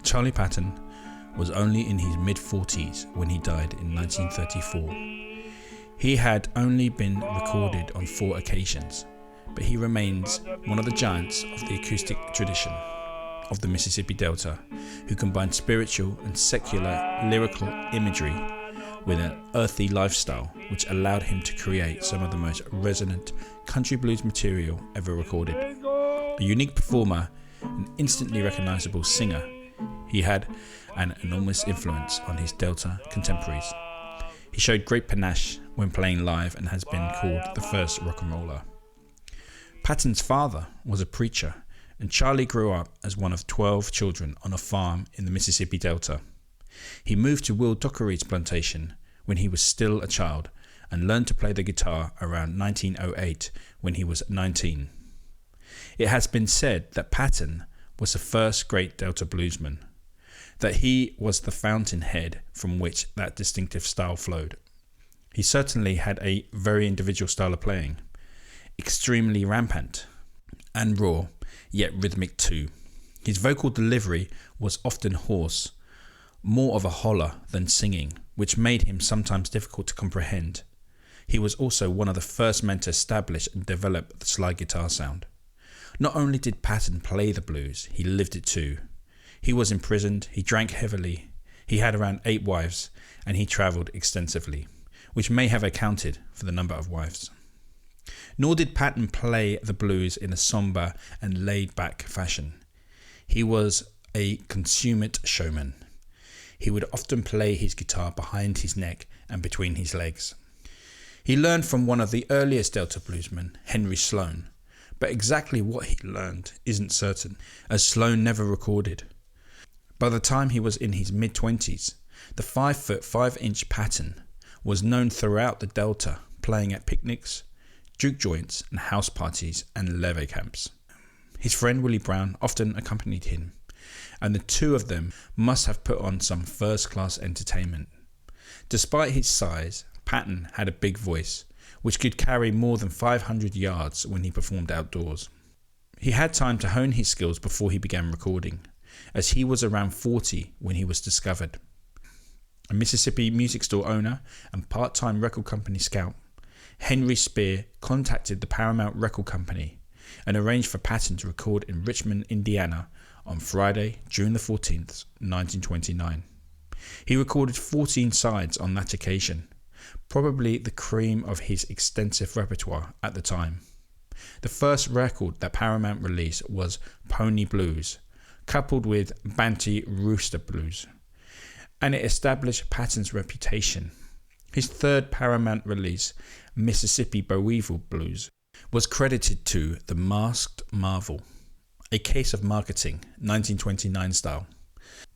Charlie Patton was only in his mid-40s when he died in 1934. He had only been recorded on 4 occasions, but he remains one of the giants of the acoustic tradition of the Mississippi Delta, who combined spiritual and secular lyrical imagery with an earthy lifestyle, which allowed him to create some of the most resonant country blues material ever recorded. A unique performer, an instantly recognizable singer, he had an enormous influence on his Delta contemporaries. He showed great panache when playing live and has been called the first rock and roller. Patton's father was a preacher, and Charlie grew up as one of 12 children on a farm in the Mississippi Delta. He moved to Will Dockery's plantation when he was still a child and learned to play the guitar around 1908 when he was 19. It has been said that Patton was the first great Delta bluesman, that he was the fountainhead from which that distinctive style flowed. He certainly had a very individual style of playing, extremely rampant and raw, yet rhythmic too. His vocal delivery was often hoarse, more of a holler than singing, which made him sometimes difficult to comprehend. He was also one of the first men to establish and develop the slide guitar sound. Not only did Patton play the blues, he lived it too. He was imprisoned, he drank heavily, he had around 8 wives, and he travelled extensively, which may have accounted for the number of wives. Nor did Patton play the blues in a sombre and laid-back fashion. He was a consummate showman. He would often play his guitar behind his neck and between his legs. He learned from one of the earliest Delta bluesmen, Henry Sloan, but exactly what he learned isn't certain, as Sloan never recorded. By the time he was in his mid-20s, the 5-foot 5-inch Patton was known throughout the Delta, playing at picnics, juke joints and house parties and levee camps. His friend Willie Brown often accompanied him, and the two of them must have put on some first-class entertainment. Despite his size, Patton had a big voice, which could carry more than 500 yards when he performed outdoors. He had time to hone his skills before he began recording, as he was around 40 when he was discovered. A Mississippi music store owner and part-time record company scout, Henry Spear contacted the Paramount Record Company and arranged for Patton to record in Richmond, Indiana on Friday, June the 14th, 1929. He recorded 14 sides on that occasion, probably the cream of his extensive repertoire at the time. The first record that Paramount released was Pony Blues, coupled with Banty Rooster Blues, and it established Patton's reputation. His third Paramount release, Mississippi Boweevil Blues, was credited to The Masked Marvel, A Case of Marketing, 1929 style.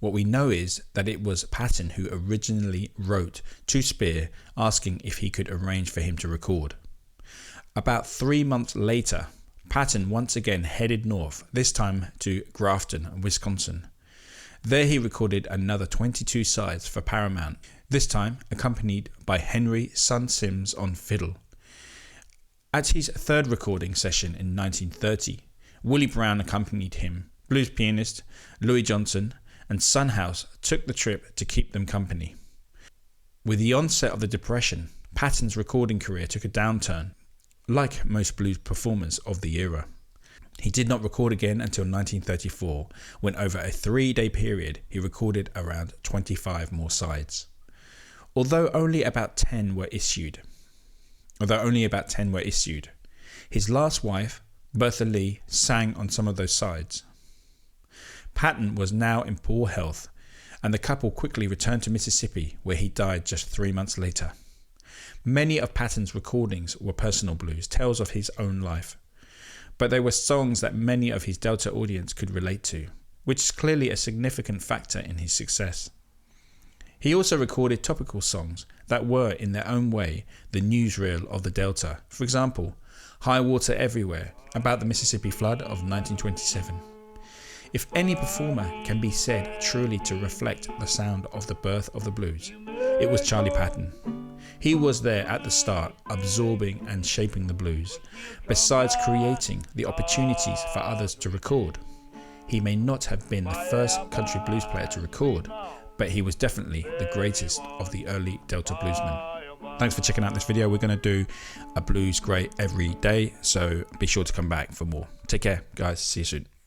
What we know is that it was Patton who originally wrote to Spear asking if he could arrange for him to record. About 3 months later, Patton once again headed north, this time to Grafton, Wisconsin. There he recorded another 22 sides for Paramount, this time accompanied by Henry Son Sims on fiddle. At his third recording session in 1930, Willie Brown accompanied him, blues pianist Louis Johnson and Son House took the trip to keep them company. With the onset of the Depression, Patton's recording career took a downturn, like most blues performers of the era. He did not record again until 1934, when over a 3-day period he recorded around 25 more sides. Although only about 10 were issued. His last wife, Bertha Lee, sang on some of those sides. Patton was now in poor health, and the couple quickly returned to Mississippi, where he died just 3 months later. Many of Patton's recordings were personal blues, tales of his own life, but they were songs that many of his Delta audience could relate to, which is clearly a significant factor in his success. He also recorded topical songs that were, in their own way, the newsreel of the Delta. For example, High Water Everywhere, about the Mississippi flood of 1927. If any performer can be said truly to reflect the sound of the birth of the blues, it was Charlie Patton. He was there at the start, absorbing and shaping the blues, besides creating the opportunities for others to record. He may not have been the first country blues player to record, but he was definitely the greatest of the early Delta bluesmen. Thanks for checking out this video. We're going to do a blues great every day, so be sure to come back for more. Take care, guys. See you soon.